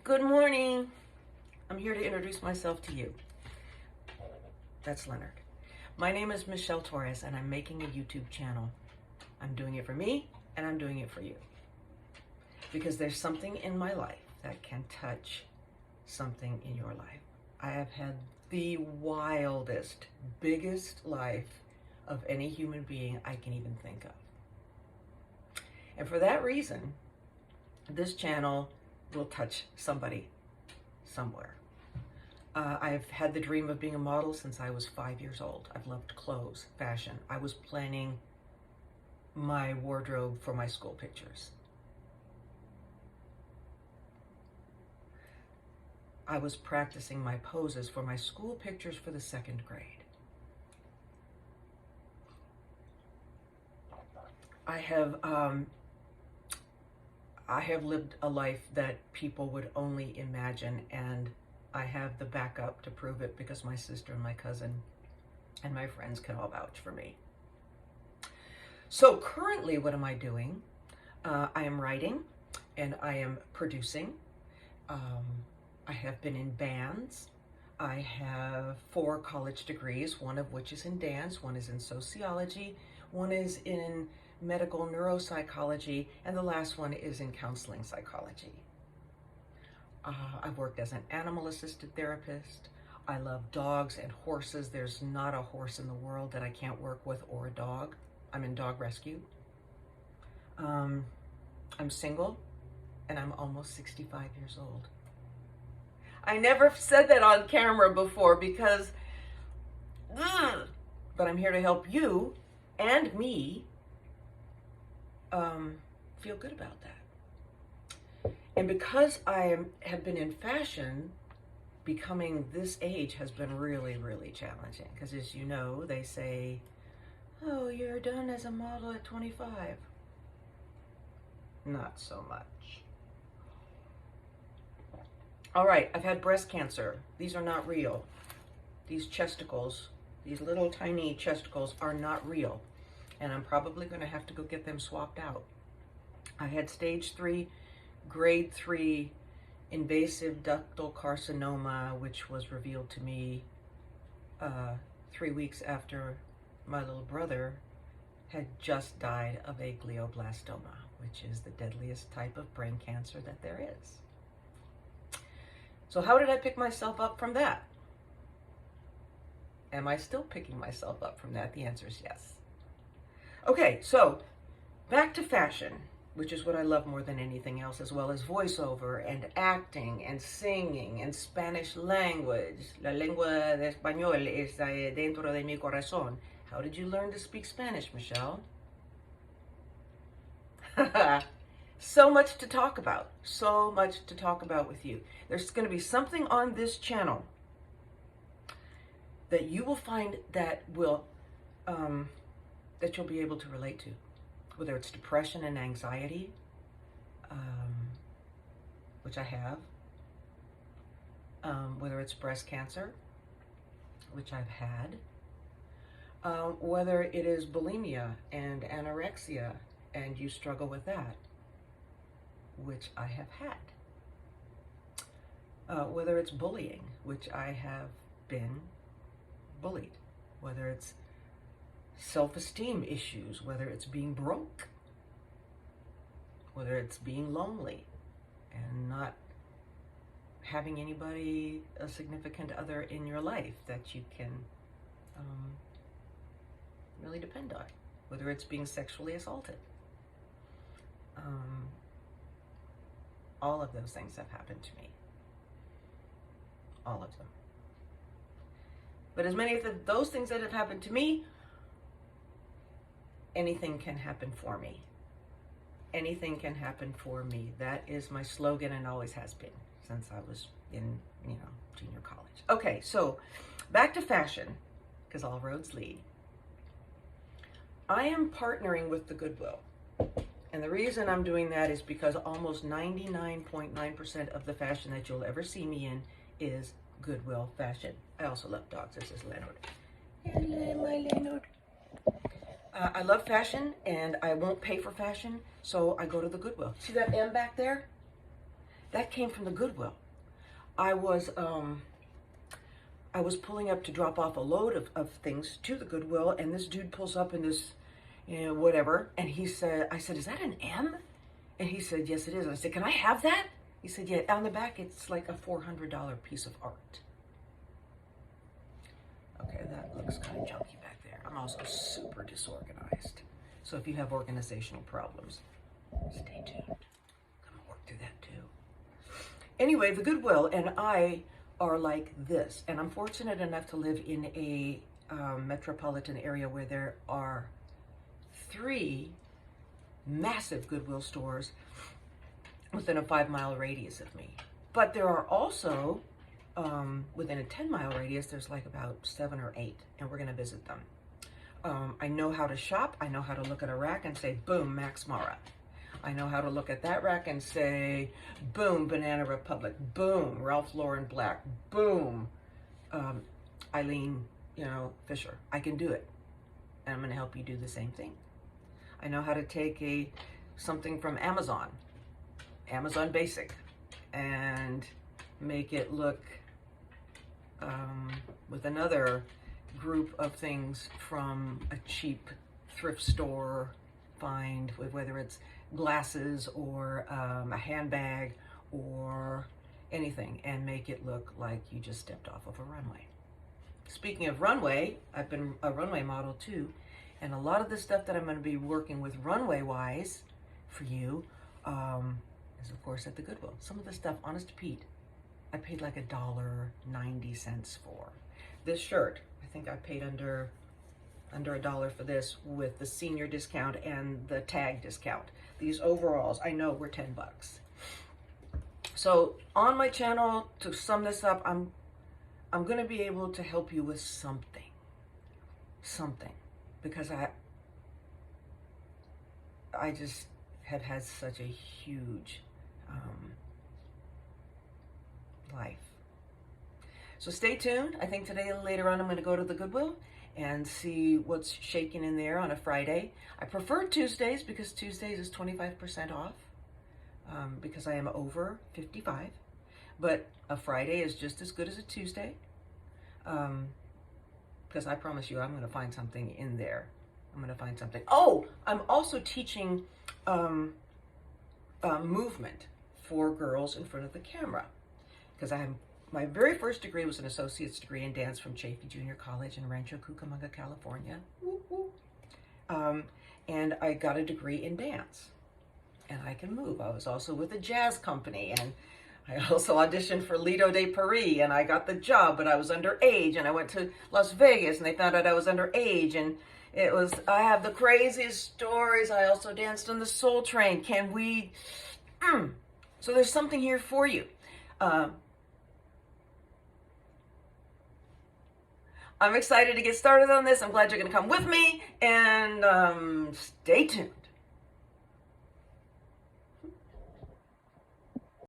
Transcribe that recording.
Good morning. I'm here to introduce myself to you. That's Leonard. My name is Michele Torres, and I'm making a YouTube channel. I'm doing it for me, and I'm doing it for you. Because there's something in my life that can touch something in your life. I have had the wildest, biggest life of any human being I can even think of. And for that reason, this channel will touch somebody somewhere. I've had the dream of being a model since I was 5 years old. I've loved clothes, fashion. I was planning my wardrobe for my school pictures. I was practicing my poses for my school pictures for the 2nd grade. I have lived a life that people would only imagine, and I have the backup to prove it because my sister and my cousin and my friends can all vouch for me. So currently, what am I doing? I am writing and I am producing. I have been in bands. I have 4 college degrees, one of which is in dance, one is in sociology, one is in medical neuropsychology, and the last one is in counseling psychology. I've worked as an animal-assisted therapist. I love dogs and horses. There's not a horse in the world that I can't work with, or a dog. I'm in dog rescue. I'm single, and I'm almost 65 years old. I never said that on camera before because, but I'm here to help you and me feel good about that. And because I have been in fashion, becoming this age has been really, really challenging. Because as you know, they say, oh, you're done as a model at 25. Not so much. All right, I've had breast cancer. These are not real. These chesticles, these little tiny chesticles are not real. And I'm probably going to have to go get them swapped out. I had stage 3, grade 3 invasive ductal carcinoma, which was revealed to me 3 weeks after my little brother had just died of a glioblastoma, which is the deadliest type of brain cancer that there is. So how did I pick myself up from that? Am I still picking myself up from that? The answer is yes. Okay, so back to fashion, which is what I love more than anything else, as well as voiceover and acting and singing and Spanish language. La lengua de español es dentro de mi corazón. How did you learn to speak Spanish, Michele? So much to talk about. So much to talk about with you. There's going to be something on this channel that you will find that will that you'll be able to relate to, whether it's depression and anxiety, which I have, whether it's breast cancer, which I've had, whether it is bulimia and anorexia and you struggle with that, which I have had, whether it's bullying, which I have been bullied, whether it's self-esteem issues, whether it's being broke, whether it's being lonely and not having anybody, a significant other in your life that you can really depend on, whether it's being sexually assaulted. All of those things have happened to me. All of them. But as many of those things that have happened to me, anything can happen for me. Anything can happen for me. That is my slogan and always has been since I was in, junior college. Okay, so back to fashion, because all roads lead. I am partnering with the Goodwill. And the reason I'm doing that is because almost 99.9% of the fashion that you'll ever see me in is Goodwill fashion. I also love dogs. This is Leonard. Hello, my Leonard. I love fashion, and I won't pay for fashion, so I go to the Goodwill. See that M back there? That came from the Goodwill. I was pulling up to drop off a load of things to the Goodwill, and this dude pulls up in this, whatever, and he said, I said, is that an M? And he said, yes, it is. I said, can I have that? He said, yeah, on the back, it's like a $400 piece of art. Okay, that looks kind of junky back there. I'm also super disorganized. So if you have organizational problems, stay tuned. I'm gonna work through that too. Anyway, the Goodwill and I are like this. And I'm fortunate enough to live in a metropolitan area where there are 3 massive Goodwill stores within a 5-mile radius of me. But there are also, within a 10-mile radius, there's like about 7 or 8, and we're gonna visit them. I know how to shop. I know how to look at a rack and say, boom, Max Mara. I know how to look at that rack and say, boom, Banana Republic, boom, Ralph Lauren Black, boom, Eileen, Fisher. I can do it, and I'm gonna help you do the same thing. I know how to take something from Amazon Basic, and make it look with another group of things from a cheap thrift store find, whether it's glasses or a handbag or anything, and make it look like you just stepped off of a runway. Speaking of runway, I've been a runway model too, and a lot of the stuff that I'm going to be working with runway wise for you is of course at the Goodwill. Some of the stuff, honest to Pete, I paid like $1.90 for. This shirt, I think I paid under $1 for this with the senior discount and the tag discount. These overalls, I know, were $10. So on my channel, to sum this up, I'm going to be able to help you with something, because I just have had such a huge life. So stay tuned. I think today and later on I'm going to go to the Goodwill and see what's shaking in there on a Friday. I prefer Tuesdays because Tuesdays is 25% off because I am over 55. But a Friday is just as good as a Tuesday because I promise you I'm going to find something in there. I'm going to find something. Oh, I'm also teaching movement for girls in front of the camera because my very first degree was an associate's degree in dance from Chaffey Junior College in Rancho Cucamonga, California. And I got a degree in dance, and I can move. I was also with a jazz company, and I also auditioned for Lido de Paris, and I got the job, but I was underage, and I went to Las Vegas, and they found out I was underage, and I have the craziest stories. I also danced on the Soul Train. Can we, so there's something here for you. I'm excited to get started on this. I'm glad you're going to come with me, and stay tuned.